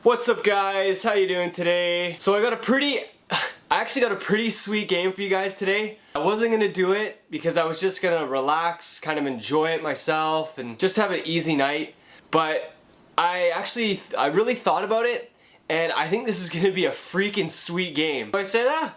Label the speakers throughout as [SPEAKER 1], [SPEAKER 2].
[SPEAKER 1] What's up guys? How you doing today? So I actually got a pretty sweet game for you guys today. I wasn't gonna do it because I was just gonna relax, kind of enjoy it myself and just have an easy night. But I really thought about it and I think this is gonna be a freaking sweet game. So I said, f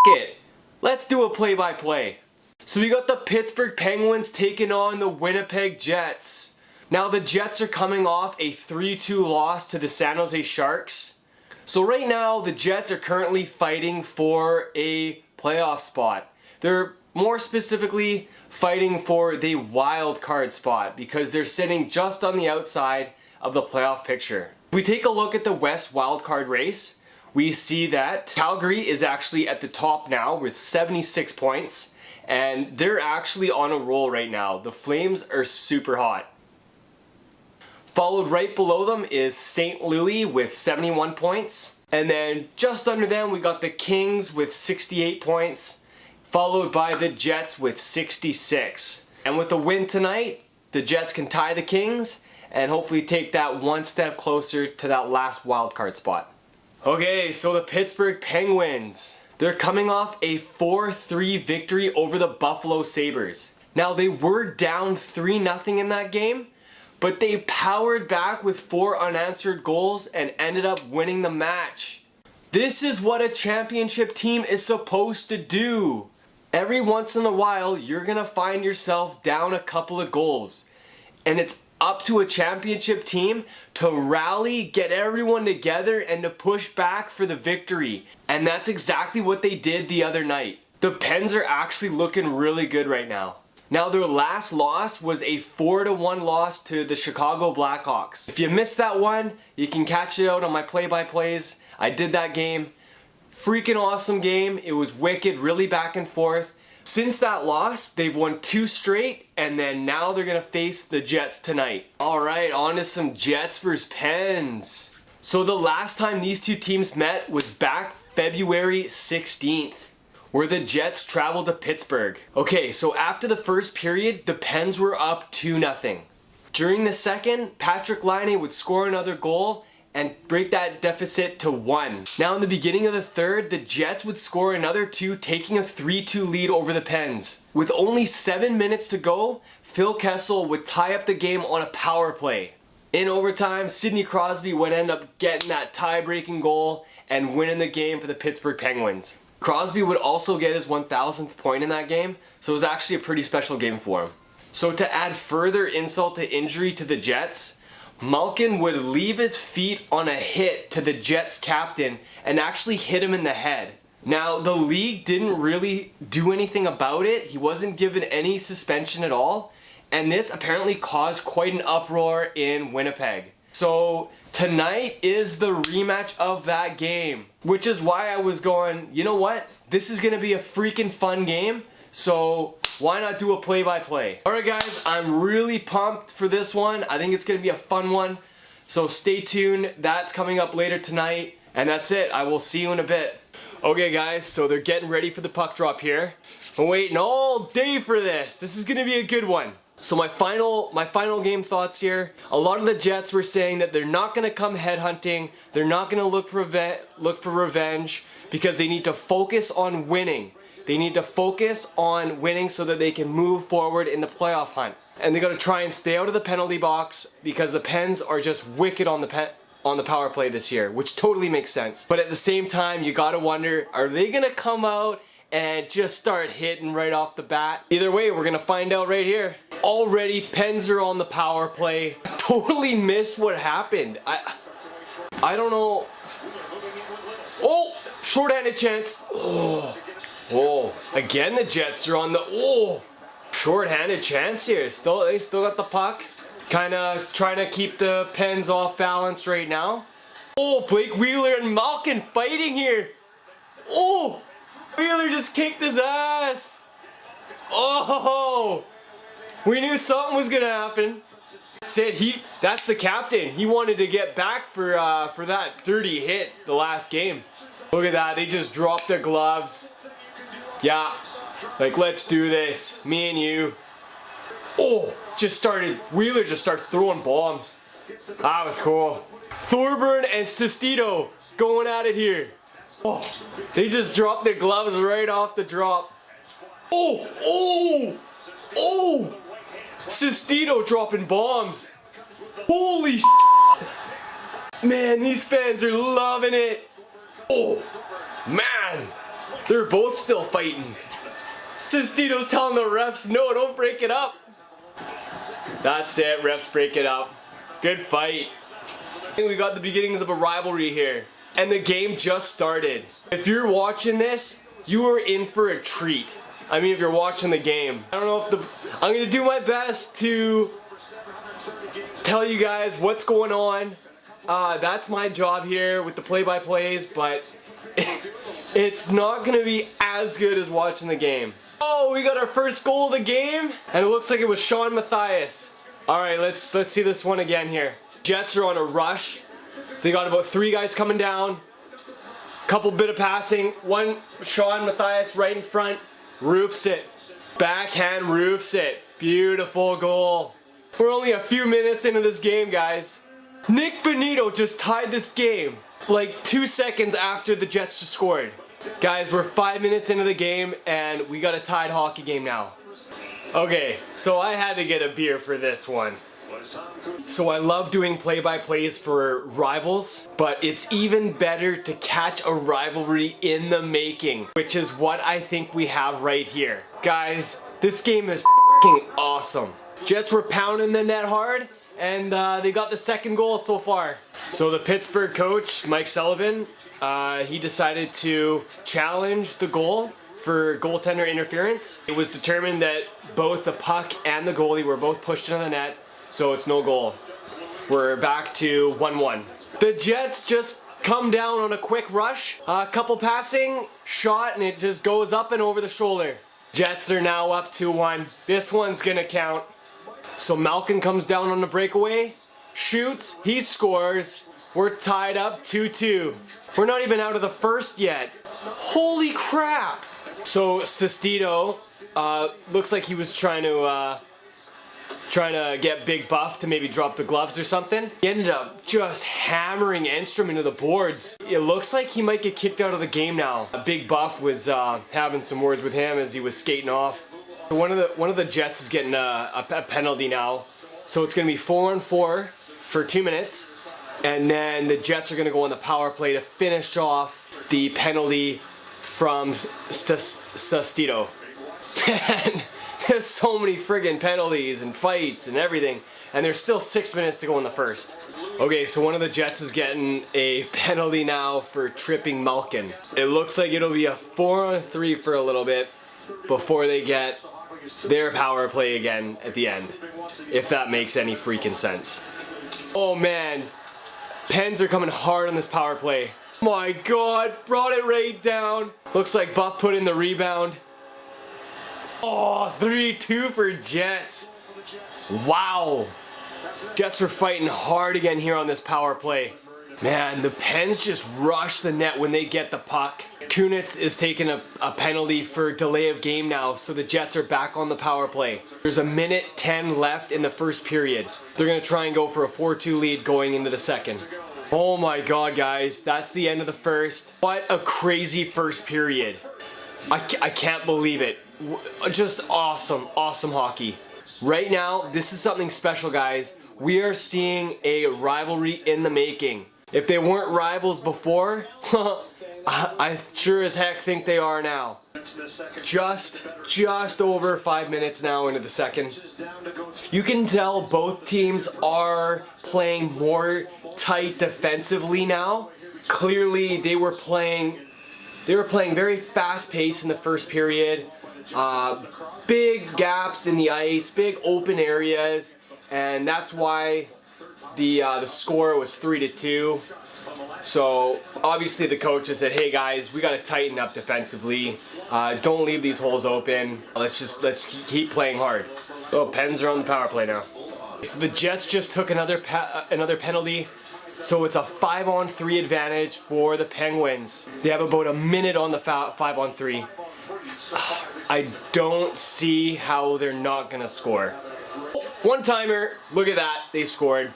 [SPEAKER 1] it. Let's do a play-by-play. So we got the Pittsburgh Penguins taking on the Winnipeg Jets. Now the Jets are coming off a 3-2 loss to the San Jose Sharks. So right now the Jets are currently fighting for a playoff spot. They're more specifically fighting for the wild card spot because they're sitting just on the outside of the playoff picture. If we take a look at the West wild card race, we see that Calgary is actually at the top now with 76 points and they're actually on a roll right now. The Flames are super hot. Followed right below them is St. Louis with 71 points. And then just under them we got the Kings with 68 points. Followed by the Jets with 66. And with the win tonight, the Jets can tie the Kings and hopefully take that one step closer to that last wildcard spot. Okay, so the Pittsburgh Penguins. They're coming off a 4-3 victory over the Buffalo Sabres. Now they were down 3-0 in that game, but they powered back with 4 unanswered goals and ended up winning the match. This is what a championship team is supposed to do. Every once in a while, you're gonna find yourself down a couple of goals. And it's up to a championship team to rally, get everyone together, and to push back for the victory. And that's exactly what they did the other night. The Pens are actually looking really good right now. Now their last loss was a 4-1 loss to the Chicago Blackhawks. If you missed that one, you can catch it out on my play-by-plays. I did that game. Freaking awesome game. It was wicked, really back and forth. Since that loss, they've won 2 straight, and then now they're gonna face the Jets tonight. Alright, on to some Jets versus Pens. So the last time these two teams met was back February 16th. Where the Jets traveled to Pittsburgh. Okay, so after the first period, the Pens were up 2-0. During the second, Patrik Laine would score another goal and break that deficit to 1. Now in the beginning of the third, the Jets would score another 2, taking a 3-2 lead over the Pens. With only 7 minutes to go, Phil Kessel would tie up the game on a power play. In overtime, Sidney Crosby would end up getting that tie-breaking goal and winning the game for the Pittsburgh Penguins. Crosby would also get his 1,000th point in that game, so it was actually a pretty special game for him. So to add further insult to injury to the Jets, Malkin would leave his feet on a hit to the Jets captain and actually hit him in the head. Now the league didn't really do anything about it, he wasn't given any suspension at all, and this apparently caused quite an uproar in Winnipeg. So tonight is the rematch of that game, which is why I was going, you know what? This is going to be a freaking fun game, so why not do a play-by-play? Alright guys, I'm really pumped for this one. I think it's going to be a fun one, so stay tuned. That's coming up later tonight, and that's it. I will see you in a bit. Okay guys, so they're getting ready for the puck drop here. I'm waiting all day for this. This is going to be a good one. So my final game thoughts here. A lot of the Jets were saying that they're not going to come headhunting. They're not going to look for revenge because they need to focus on winning. They need to focus on winning so that they can move forward in the playoff hunt. And they got to try and stay out of the penalty box because the Pens are just wicked on the power play this year, which totally makes sense. But at the same time, you got to wonder, are they going to come out and just start hitting right off the bat? Either way, we're gonna find out right here. Already, Pens are on the power play. Totally missed what happened. I don't know. Oh, shorthanded chance. Oh, again the Jets are on the shorthanded chance here. They still got the puck. Kind of trying to keep the Pens off balance right now. Oh, Blake Wheeler and Malkin fighting here. Oh. Wheeler just kicked his ass! Oh! We knew something was gonna happen. That's it. That's the captain. He wanted to get back for that 30 hit the last game. Look at that. They just dropped their gloves. Yeah. Like, let's do this. Me and you. Oh! Wheeler just starts throwing bombs. That was cool. Thorburn and Sestito going at it here. Oh, they just dropped their gloves right off the drop. Oh, oh, oh! Sestito dropping bombs. Holy sh**. Man, these fans are loving it. Oh, man. They're both still fighting. Sestito's telling the refs, no, don't break it up. That's it, refs break it up. Good fight. We got the beginnings of a rivalry here. And the game just started. If you're watching this, you are in for a treat. I mean, if you're watching the game. I don't know if I'm gonna do my best to tell you guys what's going on. That's my job here with the play-by-plays, but it's not gonna be as good as watching the game. Oh, we got our first goal of the game, and it looks like it was Sean Matthias. All right, let's see this one again here. Jets are on a rush. They got about 3 guys coming down. Couple bit of passing. One Sean Matthias right in front. Roofs it. Backhand roofs it. Beautiful goal. We're only a few minutes into this game, guys. Nick Bonito just tied this game like 2 seconds after the Jets just scored. Guys, we're 5 minutes into the game and we got a tied hockey game now. Okay, so I had to get a beer for this one. So I love doing play-by-plays for rivals, but it's even better to catch a rivalry in the making, which is what I think we have right here. Guys, this game is f***ing awesome. Jets were pounding the net hard, and they got the second goal so far. So the Pittsburgh coach, Mike Sullivan, he decided to challenge the goal for goaltender interference. It was determined that both the puck and the goalie were both pushed into the net, so it's no goal. We're back to 1-1. The Jets just come down on a quick rush. A couple passing, shot, and it just goes up and over the shoulder. Jets are now up 2-1. This one's gonna count. So Malkin comes down on the breakaway, shoots, he scores. We're tied up 2-2. We're not even out of the first yet. Holy crap! So Sestito looks like he was trying to get Big Buff to maybe drop the gloves or something. He ended up just hammering Enstrom into the boards. It looks like he might get kicked out of the game now. Big Buff was having some words with him as he was skating off. One of the Jets is getting a penalty now, so it's gonna be 4-on-4 for 2 minutes, and then the Jets are gonna go on the power play to finish off the penalty from Sestito. Man, there's so many friggin' penalties and fights and everything, and there's still 6 minutes to go in the first. Okay, so one of the Jets is getting a penalty now for tripping Malkin. It looks like it'll be a 4-on-3 for a little bit before they get their power play again at the end, if that makes any freaking sense. Oh man, Pens are coming hard on this power play. My God, brought it right down. Looks like Buff put in the rebound. Oh, 3-2 for Jets. Wow. Jets were fighting hard again here on this power play. Man, the Pens just rush the net when they get the puck. Kunitz is taking a penalty for delay of game now, so the Jets are back on the power play. There's 1:10 left in the first period. They're going to try and go for a 4-2 lead going into the second. Oh my God, guys, that's the end of the first. What a crazy first period. I can't believe it. Just awesome, awesome hockey. Right now, this is something special, guys. We are seeing a rivalry in the making. If they weren't rivals before, I sure as heck think they are now. Just over 5 minutes now into the second. You can tell both teams are playing more tight defensively now. Clearly, they were playing very fast paced in the first period. Big gaps in the ice, big open areas, and that's why the score was 3-2. So obviously the coaches said, "Hey guys, we got to tighten up defensively. Don't leave these holes open. Let's keep playing hard." Oh, Pens are on the power play now. So the Jets just took another penalty. So it's a 5-on-3 advantage for the Penguins. They have about a minute on the 5-on-3. I don't see how they're not gonna score. One timer, look at that, they scored.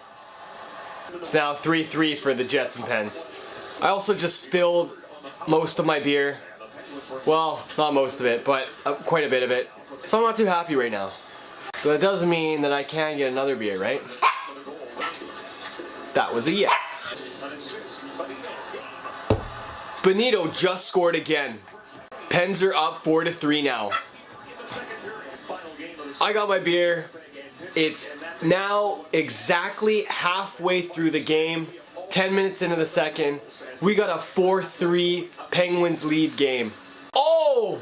[SPEAKER 1] It's now 3-3 for the Jets and Pens. I also just spilled most of my beer. Well, not most of it, but quite a bit of it. So I'm not too happy right now. But that doesn't mean that I can't get another beer, right? That was a yes. Benito just scored again. Pens are up 4-3 now. I got my beer. It's now exactly halfway through the game. 10 minutes into the second. We got a 4-3 Penguins lead game. Oh!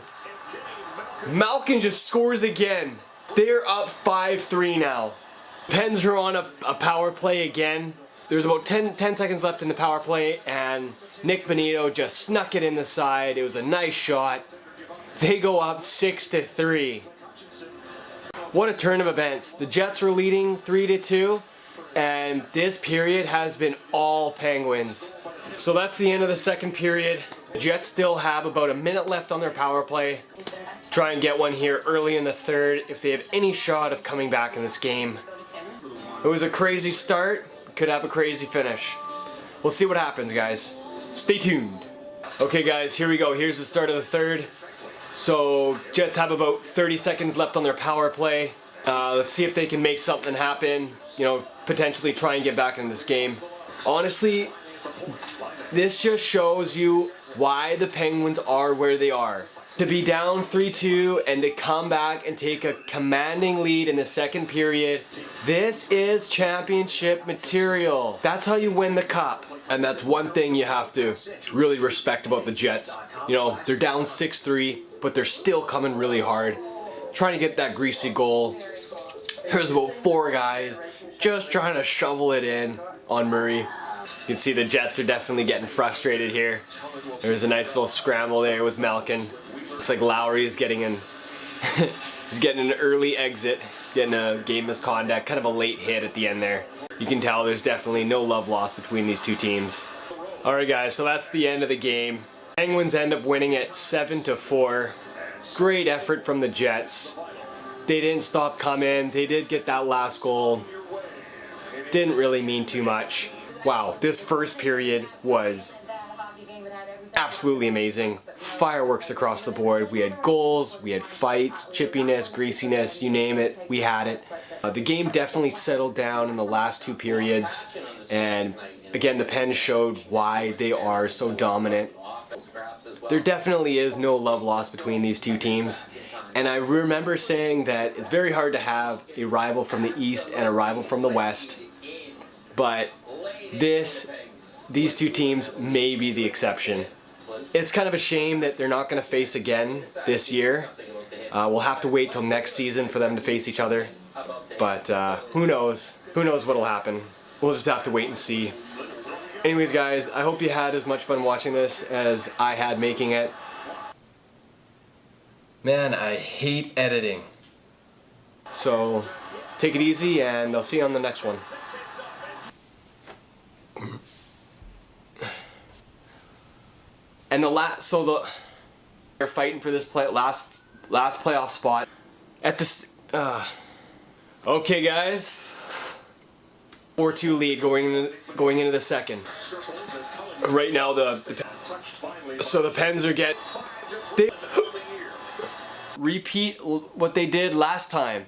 [SPEAKER 1] Malkin just scores again. They're up 5-3 now. Pens are on a power play again. There's about 10 seconds left in the power play, and Nick Benito just snuck it in the side. It was a nice shot. They go up 6-3. What a turn of events. The Jets were leading 3-2, and this period has been all Penguins. So that's the end of the second period. The Jets still have about a minute left on their power play. Try and get one here early in the third if they have any shot of coming back in this game. It was a crazy start. Could have a crazy finish. We'll see what happens, guys. Stay tuned. Okay, guys, here we go. Here's the start of the third. So Jets have about 30 seconds left on their power play. Let's see if they can make something happen. You know, potentially try and get back in this game. Honestly, this just shows you why the Penguins are where they are. To be down 3-2 and to come back and take a commanding lead in the second period, this is championship material. That's how you win the cup. And that's one thing you have to really respect about the Jets. You know, they're down 6-3, but they're still coming really hard, trying to get that greasy goal. There's about 4 guys just trying to shovel it in on Murray. You can see the Jets are definitely getting frustrated here. There's a nice little scramble there with Malkin. Looks like Lowry is getting an he's getting an early exit. He's getting a game misconduct, kind of a late hit at the end there. You can tell there's definitely no love lost between these two teams. Alright guys, so that's the end of the game. Penguins end up winning it 7-4. Great effort from the Jets. They didn't stop coming. They did get that last goal. Didn't really mean too much. Wow, this first period was absolutely amazing. Fireworks across the board. We had goals, we had fights, chippiness, greasiness, you name it, we had it. The game definitely settled down in the last 2 periods, and again the Pens showed why they are so dominant. There definitely is no love lost between these two teams, and I remember saying that it's very hard to have a rival from the East and a rival from the West, but these two teams may be the exception. It's kind of a shame that they're not going to face again this year. We'll have to wait till next season for them to face each other. But who knows? Who knows what'll happen? We'll just have to wait and see. Anyways, guys, I hope you had as much fun watching this as I had making it. Man, I hate editing. So, take it easy, and I'll see you on the next one. And they're fighting for this last playoff spot at this. Okay, guys, 4-2 lead going into the second. Right now, the Pens are they repeat what they did last time.